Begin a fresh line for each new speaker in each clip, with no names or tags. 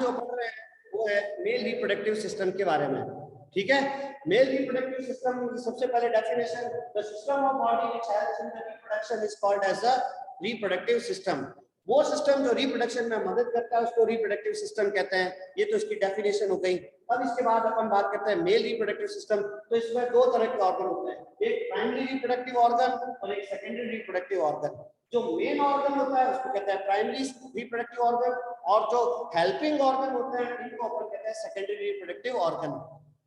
जो पढ़ रहे हैं वो है मेल रिप्रोडक्टिव सिस्टम के बारे में, ठीक है। मेल रिप्रोडक्टिव सिस्टम की सबसे पहले definition, the system of body which helps in the reproduction is called as a reproductive system. वो सिस्टम जो रिप्रोडक्शन में मदद करता है उसको रिप्रोडक्टिव सिस्टम कहते हैं। ये तो इसकी डेफिनेशन हो गई। अब इसके बाद अपन बात करते हैं मेल रिप्रोडक्टिव सिस्टम। तो इसमें दो तरह के ऑर्गन होते हैं, एक प्राइमरी रिप्रोडक्टिव ऑर्गन और एक सेकेंडरी रिप्रोडक्टिव ऑर्गन। जो मेन ऑर्गन होता है उसको कहते हैं प्राइमरी रिप्रोडक्टिव ऑर्गन, और जो हेल्पिंग ऑर्गन होते हैं इनको अपन कहते हैं secondary reproductive organ.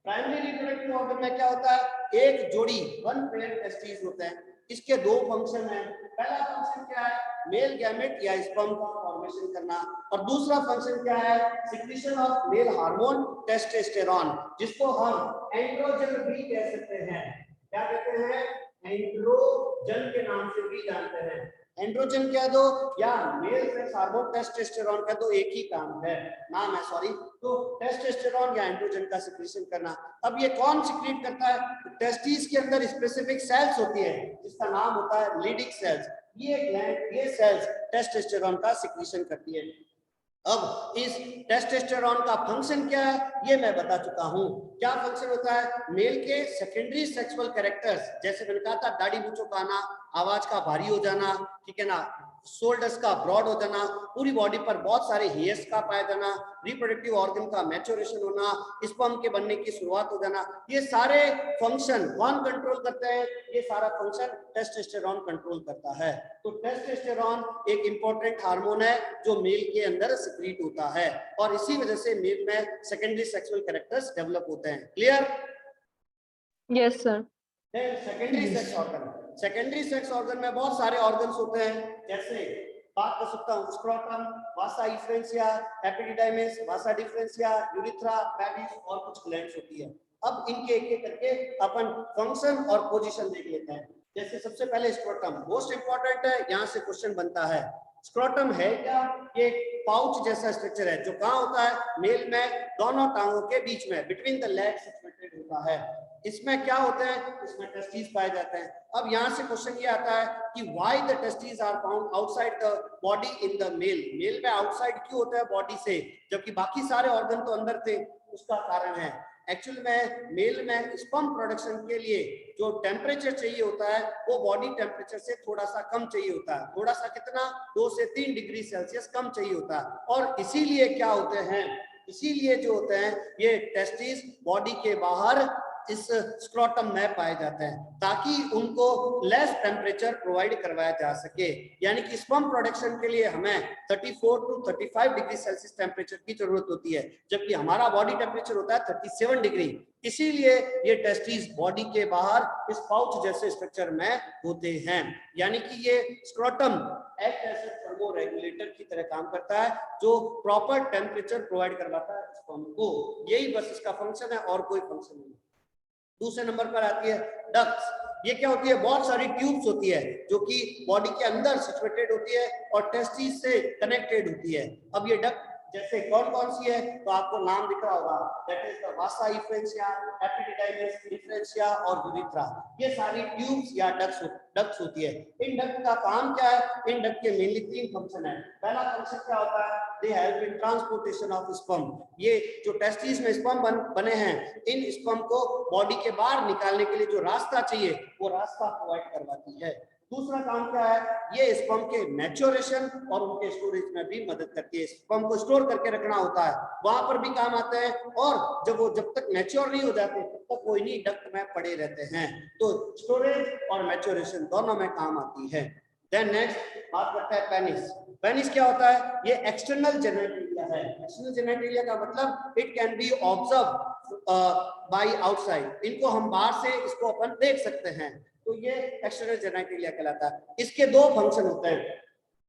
Primary reproductive organ में क्या होता है, एक जोड़ी वन पेयर टेस्टिस होते हैं। इसके दो फंक्शन हैं। पहला फंक्शन क्या है, मेल गैमेट या स्पर्म का फॉर्मेशन करना, और दूसरा फंक्शन क्या है, secretion of male hormone testosterone, जिसको हम एंड्रोजन भी कह सकते हैं। क्या कहते हैं, एंड्रोजन के नाम से भी जानते हैं। एंड्रोजन कह दो या मेल सेक्स हार्मोन टेस्टोस्टेरोन कह दो, एक ही काम है, नाम है, सॉरी। तो टेस्टोस्टेरोन या एंड्रोजन का सिक्रीशन करना। अब ये कौन सिक्रीट करता है, तो टेस्टिस के अंदर स्पेसिफिक सेल्स होती है जिसका नाम होता है लीडिक सेल्स। ये सेल्स टेस्टोस्टेरोन का सिक्रीशन करती है। अब इस टेस्टोस्टेरोन का फंक्शन क्या है ये मैं बता चुका हूं। क्या फंक्शन होता है, मेल के सेकेंडरी सेक्सुअल कैरेक्टर्स, जैसे मैंने कहा था दाढ़ी मूंछों का आना, आवाज का भारी हो जाना, ठीक है ना, शोल्डर्स का ब्रॉड हो जाना, पूरी बॉडी पर बहुत सारे हेयर्स का पाया जाना, रिप्रोडक्टिव ऑर्गन का मैच्योरेशन होना, स्पर्म के बनने की शुरुआत हो जाना, ये सारे फंक्शन कौन कंट्रोल करते हैं, ये सारा फंक्शन टेस्टोस्टेरोन कंट्रोल करता है। तो टेस्टोस्टेरोन एक इंपॉर्टेंट हार्मोन है जो मेल के अंदर सिक्रीट होता है, और इसी वजह से मेल में सेकेंडरी सेक्सुअल कैरेक्टर्स डेवलप होते हैं। Clear?
Yes sir.
Secondary sex organ, secondary sex organ में बहुत सारे ऑर्गन्स होते हैं, जैसे बात कर सकता हूँ स्क्रोटम, वासा इफ्रेंसिया, एपिडिडाइमिस, वासा डिफरेंसिया, यूरिथ्रा, पेनिस और कुछ ग्लैंड्स होती है। अब इनके एक एक करके अपन फंक्शन और पोजीशन देख लेते हैं। जैसे सबसे पहले स्क्रोटम मोस्ट इंपॉर्टेंट है, यहाँ से क्वेश्चन बनता है। स्क्रोटम है क्या, ये पाउच जैसा स्ट्रक्चर है जो कहाँ होता है, मेल में दोनों टांगों के बीच में, बिटवीन द लेग्स सिचुएटेड होता है। इसमें क्या होते हैं, इसमें टेस्टिस पाए जाते हैं। अब यहाँ से क्वेश्चन ये आता है कि why the testis are found outside the body in the male. Male में आउटसाइड क्यों होता है बॉडी से, जबकि बाकी सारे ऑर्गन तो अंदर थे। उसका कारण है एक्चुअल में मेल में स्पर्म प्रोडक्शन के लिए जो टेम्परेचर चाहिए होता है वो बॉडी टेम्परेचर से थोड़ा सा कम चाहिए होता है। थोड़ा सा कितना, 2 से 3 डिग्री सेल्सियस कम चाहिए होता है। और इसीलिए क्या होते हैं, इसीलिए जो होते हैं ये टेस्टिस बॉडी के बाहर इस स्क्रोटम में पाए जाते हैं, ताकि उनको लेस टेम्परेचर प्रोवाइड करवाया जा सके। यानी कि स्पर्म प्रोडक्शन के लिए हमें 34 टू 35 डिग्री सेल्सियस टेम्परेचर की जरूरत होती है, जबकि हमारा बॉडी टेम्परेचर होता है 37 डिग्री। इसीलिए ये टेस्टिस बॉडी के बाहर इस पाउच जैसे स्ट्रक्चर में होते हैं। यानी कि ये scrotum act as a thermoregulator की तरह काम करता है, जो प्रॉपर टेम्परेचर प्रोवाइड करवाता है स्पर्म को। यही बस इसका फंक्शन है और कोई फंक्शन नहीं। दूसरे नंबर पर आती है डक्ट्स। ये क्या होती है, बहुत सारी ट्यूब्स होती है जो कि बॉडी के अंदर सिचुएटेड होती है और टेस्टिस से कनेक्टेड होती है। अब ये डक्ट जैसे कौन कौन सी है, तो आपको नाम दिख रहा होगा, that is the Vasa efferentia, epididymis, differentia और यूरिथ्रा। ये सारी ट्यूब्स या डक्ट्स होती है। इन डक्ट का काम क्या है, इन डक्ट के मेनली 3 फंक्शन है। पहला फंक्शन क्या होता है, they help in transportation of sperm. ये जो टेस्टिस में स्पर्म बने हैं, इन स्पर्म को बॉडी के बाहर निकालने के लिए जो रास्ता चाहिए वो रास्ता प्रोवाइड करवाती है। दूसरा काम क्या है, ये स्पर्म के मैच्योरेशन और उनके स्टोरेज में भी मदद करती है। स्पर्म को स्टोर करके रखना होता है, वहां पर भी काम आते हैं, और जब तक मैच्योर नहीं हो जाते तब तक वो इन्हीं डक्ट में पड़े रहते हैं। तो स्टोरेज और मैच्योरेशन दोनों में काम आती है। देन नेक्स्ट बात करते हैं पेनिस। पेनिस क्या होता है, ये एक्सटर्नल जेनेटिलिया है। एक्सटर्नल जेनेटिलिया का मतलब it can be observe by outside. इनको हम बाहर से इसको अपन देख सकते हैं, तो ये एक्सटर्नल जेनेटिलिया कहलाता है। इसके 2 फंक्शन होते हैं,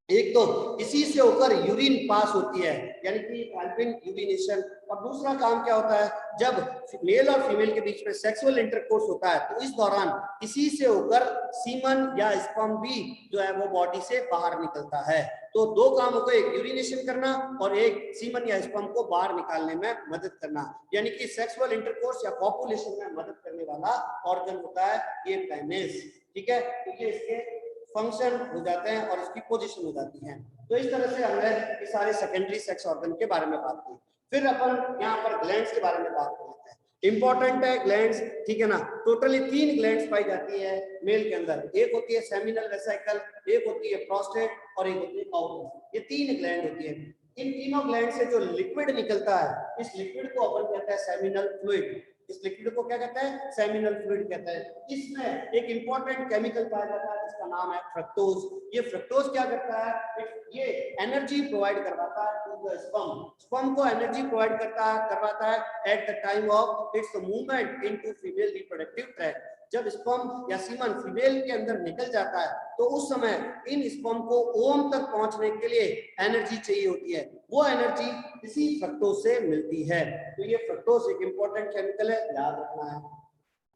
एक तो इसी से होकर यूरिन पास होती है, यानी कि हेल्पिंग यूरिनेशन, और दूसरा काम क्या होता है, जब मेल और फीमेल के बीच में सेक्सुअल इंटरकोर्स होता है तो इस दौरान इसी से होकर सीमन या स्पर्म भी जो है वो बॉडी से बाहर निकलता है। तो 2 काम होते हैं, एक यूरिनेशन करना और एक सीमन या स्पर्म को बाहर निकालने में मदद करना। यानी कि सेक्सुअल इंटरकोर्स या पॉपुलेशन में मदद करने वाला ऑर्गन होता है ये पेनिस। ठीक है, तो ये इसके फंक्शन हो जाते हैं और इसकी पोजीशन हो जाती है। तो इस तरह से हमने सारे सेकेंडरी सेक्स ऑर्गन के बारे में बात की। फिर अपन यहाँ पर ग्लैंड्स के बारे में बात कर लेते हैं। इंपॉर्टेंट है ग्लैंड्स, ठीक है ना। टोटली 3 ग्लैंड्स पाई जाती है मेल के अंदर। एक होती है सेमिनल वेसिकल, एक होती है प्रोस्टेट और एक होती है ओवरी। ये 3 ग्लैंड होती है। इन तीनों ग्लैंड से जो लिक्विड निकलता है, इस लिक्विड को अपन कहते हैं सेमिनल फ्लूइड। इस लिक्विड को क्या कहते हैं? सेमिनल फ्लूइड कहते हैं। इसमें एक इंपॉर्टेंट केमिकल पाया जाता है जिसका नाम है फ्रक्टोज। ये फ्रक्टोज क्या करता है? ये एनर्जी प्रोवाइड करवाता है टू द स्पर्म। स्पर्म को एनर्जी प्रोवाइड करवाता है at the time of its movement into female reproductive tract. जब स्पर्म या सीमन फीमेल के अंदर निकल जाता है तो उस समय इन स्पर्म को ओवम तक पहुंचने के लिए एनर्जी चाहिए होती है। वो एनर्जी इसी फ्रक्टोज से मिलती है। तो ये फ्रक्टोज एक इंपॉर्टेंट केमिकल है, याद रखना है।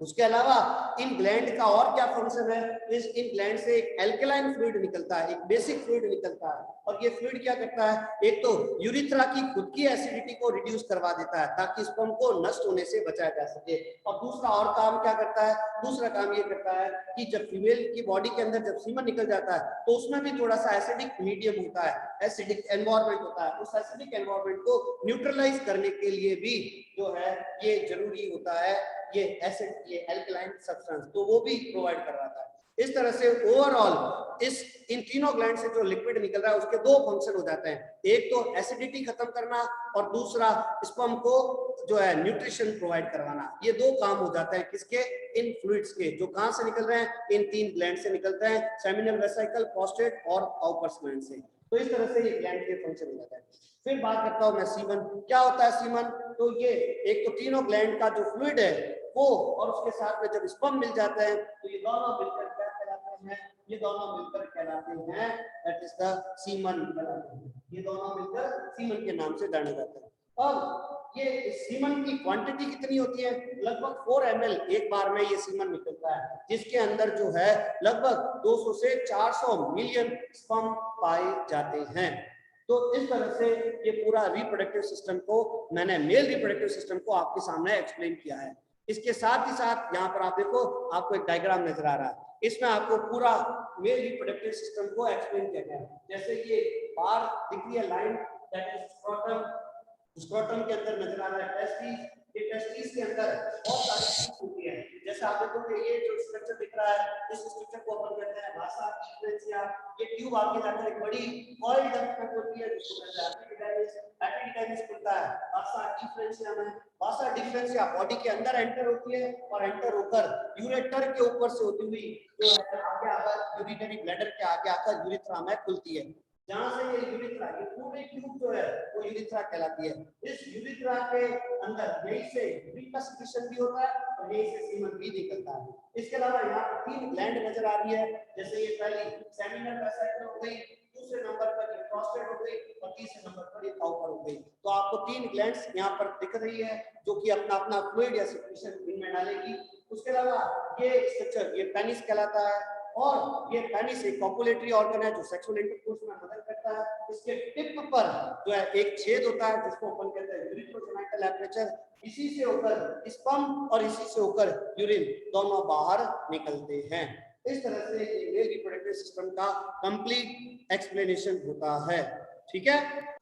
उसके अलावा इन ग्लैंड का और क्या फंक्शन है? इन ग्लैंड से एक एल्कलाइन फ्लूइड निकलता है, एक बेसिक फ्लूइड निकलता है। और ये फ्लूइड क्या करता है? एक तो यूरिथ्रा की खुद की एसिडिटी को रिड्यूस करवा देता है ताकि स्पर्म को नष्ट होने से बचाया जा सके। और दूसरा और काम क्या करता है? दूसरा काम ये करता है कि जब फीमेल की बॉडी के अंदर जब सीमन निकल जाता है तो उसमें भी थोड़ा सा एसिडिक मीडियम होता है, एसिडिक एनवायरनमेंट होता है। उस एसिडिक एनवायरनमेंट को न्यूट्रलाइज करने के लिए भी जो है ये जरूरी होता है, ये एसिड, ये एल्कलाइन सब्सटेंस, तो वो भी प्रोवाइड करवाता है। इस तरह से ओवरऑल इन तीनों ग्लैंड से जो लिक्विड निकल रहा है उसके 2 फंक्शन हो जाते हैं। एक तो एसिडिटी खत्म करना और दूसरा स्पर्म को जो है न्यूट्रिशन प्रोवाइड करवाना। ये 2 काम हो जाते हैं किसके? इन फ्लूइड्स के, जो कहां से निकल रहे हैं? इन 3 ग्लैंड से निकलते हैं, सेमिनल वेसिकल, प्रोस्टेट और ओवपर्स ग्लैंड से। तो इस तरह से ये ग्लैंड के फंक्शन हो जाता है। फिर बात करता हूं मैं सीमन। क्या होता है सीमन? तो ये एक तो तीनों ग्लैंड का जो फ्लूइड है वो, और उसके साथ में जब स्पर्म मिल जाते हैं तो ये दोनों मिलकर क्या कहलाते हैं? ये दोनों मिलकर कहलाते हैं, दैट इज द सीमन कहलाते हैं। ये दोनों मिलकर सीमन के नाम से जाने जाते हैं। अब ये सीमन की क्वांटिटी कितनी होती है? लगभग 4 ml एक बार में ये सीमन निकलता है, जिसके अंदर जो है लगभग 200 से 400 मिलियन स्पर्म पाए जाते हैं। तो इस तरह से ये पूरा रिप्रोडक्टिव सिस्टम को, मैंने मेल रिप्रोडक्टिव सिस्टम को आपके सामने एक्सप्लेन किया है। इसके साथ ही साथ यहाँ पर आप देखो, आपको एक डायग्राम नजर आ रहा है, इसमें आपको पूरा मेल रिप्रोडक्टिव सिस्टम को एक्सप्लेन किया गया है। जैसे ये बार दिख रही है line, that is scrotum. Scrotum के अंदर नजर आ रहा है टेस्टिस। ये टेस्टिस के अंदर बहुत सारी चीज होती है। जैसे आप देखोगे ये जो स्ट्रक्चर दिख रहा है, इस स्ट्रक्चर को अपन कहते हैं वासा डिफरेंशिया। ये ट्यूब आगे जाकर एक बड़ी कॉइल तक होती है जिसको कहते हैं एपिडिडाइमिस। एपिडिडाइमिस खुलता है वासा डिफरेंशिया में। वासा डिफरेंशिया बॉडी के अंदर एंटर होती है और एंटर होकर यूरेटर के ऊपर से होती हुई जो है आगे आकर यूरिनरी ब्लैडर के आगे आकर यूरिथ्रा में खुलती है। जहां से ये यूरिथ्रा, ये पूरी ट्यूब जो है वो यूरिथ्रा कहलाती है। इस यूरिथ्रा के अंदर यहीं से रिकसिशन भी होता है और यहीं से सीमन भी निकलता है। इसके अलावा यहाँ पर 3 ग्लैंड नजर आ रही है। जैसे ये पहली सेमिनल वेसिकल हो गई, दूसरे नंबर पर ये प्रोस्टेट हो गई और तीसरे नंबर पर ये ओवपर हो गई। तो आपको 3 ग्लैंड्स यहाँ पर दिख रही है जो कि अपना अपना फ्लूइड या सिक्रीशन इनमें डालेगी। उसके अलावा ये स्ट्रक्चर ये पेनिस कहलाता है और ये पेनिस एक कॉपुलेटरी ऑर्गन है जो सेक्सुअल इंटरकोर्स में मदद करता है। इसके टिप पर जो है एक छेद होता है जिसको अपन कहते हैं यूरिथ्रोजेनाइटल एपर्चर। इसी से होकर स्पर्म और इसी से होकर यूरिन दोनों बाहर निकलते हैं। इस तरह से ये मेल रिप्रोडक्टिव सिस्टम का कंप्लीट एक्सप्लेनेशन होता है। ठीक है,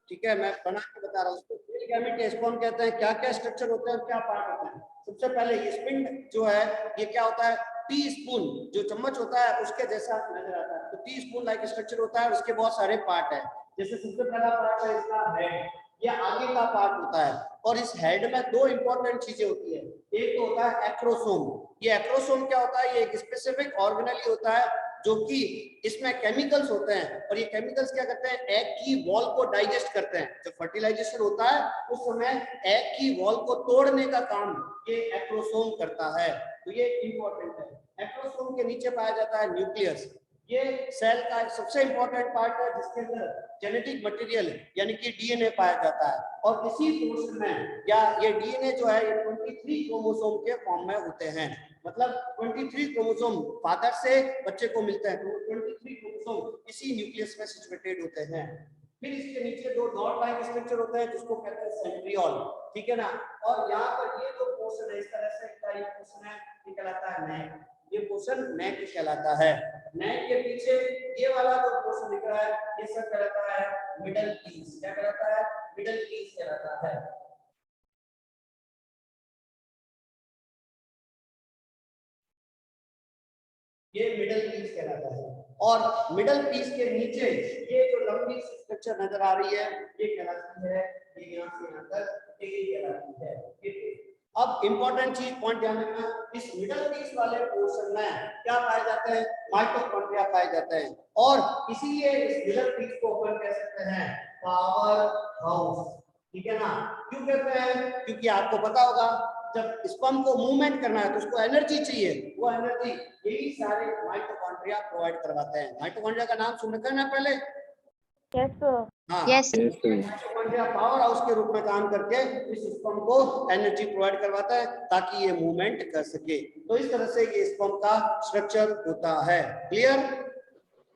ठीक है, मैं बना के बता रहा हूँ। मेल गैमेट स्पर्म कहते हैं, क्या क्या स्ट्रक्चर होते हैं, क्या पार्ट होते हैं। सबसे पहले ये स्पिंड जो है ये क्या होता है? टी स्पून जो चम्मच होता है उसके जैसा नजर आता है। तो टी स्पून लाइक स्ट्रक्चर होता है, उसके बहुत सारे पार्ट है। जैसे सबसे पहला पार्ट है इसका हेड, ये आगे का पार्ट होता है। और इस हेड में 2 इंपॉर्टेंट चीजें होती है। एक तो होता है एक्रोसोम। ये एक्रोसोम क्या होता है? ये एक स्पेसिफिक ऑर्गेनेल होता है जो कि इसमें केमिकल्स होते हैं और ये केमिकल्स क्या करते हैं? एग की वॉल को डाइजेस्ट करते हैं। जब फर्टिलाइजेशन होता है उस समय एग की वॉल को तोड़ने का काम ये एक्रोसोम करता है। तो ये इंपॉर्टेंट है। एक्रोसोम के नीचे पाया जाता है न्यूक्लियस। ये सेल का सबसे इंपॉर्टेंट पार्ट है जिसके अंदर जेनेटिक मटेरियल यानी कि डीएनए पाया जाता है। और इसी पोर्शन में या ये डीएनए जो है ये 23 क्रोमोसोम के फॉर्म में होते हैं। मतलब 23 क्रोमोसोम फादर से बच्चे को मिलते हैं, तो 23 क्रोमोसोम इसी न्यूक्लियस में सिचुएटेड होते हैं। फिर इसके नीचे 2 डॉट लाइक स्ट्रक्चर होते हैं जिसको कहते हैं सेंट्रियोल। ठीक है ना। और यहाँ पर ये जो पोर्शन है इस तरह से का ये पोर्शन है, ये कहलाता है नेक। ये पोर्शन नेक कहलाता है। नेक के पीछे ये वाला जो पोर्शन दिख रहा है ये सब कहलाता है मिडल पीस। क्या कहलाता है? मिडल पीस कहलाता है। ये मिडल पीस कहलाता है। और मिडल पीस के नीचे ये जो लंबी सी स्ट्रक्चर नजर आ रही है ये कहलाती है, ये यहाँ से यहाँ तक ये कहलाती है। अब इंपॉर्टेंट चीज पॉइंट ध्यान रखना, इस मिडल पीस वाले पोर्शन में क्या पाए जाते हैं, माइटोकॉन्ड्रिया पाए जाते हैं। और इसीलिए इस मिडल पीस को अपन कह सकते हैं पावर हाउस, ठीक है ना। क्यों कहते हैं, क्योंकि आपको पता होगा जब स्पर्म को मूवमेंट करना है तो उसको एनर्जी चाहिए, वो एनर्जी यही सारे माइटोकॉन्ड्रिया प्रोवाइड करवाते हैं। माइटोकॉन्ड्रिया का नाम सुन रखा है ना पहले?
Yes, sir.
हाँ,
Yes.
माइटोकॉन्ड्रिया पावर हाउस के रूप में काम करके इस स्पर्म को एनर्जी प्रोवाइड करवाता है ताकि ये मूवमेंट कर सके। तो इस तरह से ये स्पर्म का स्ट्रक्चर होता है। क्लियर?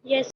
Yes.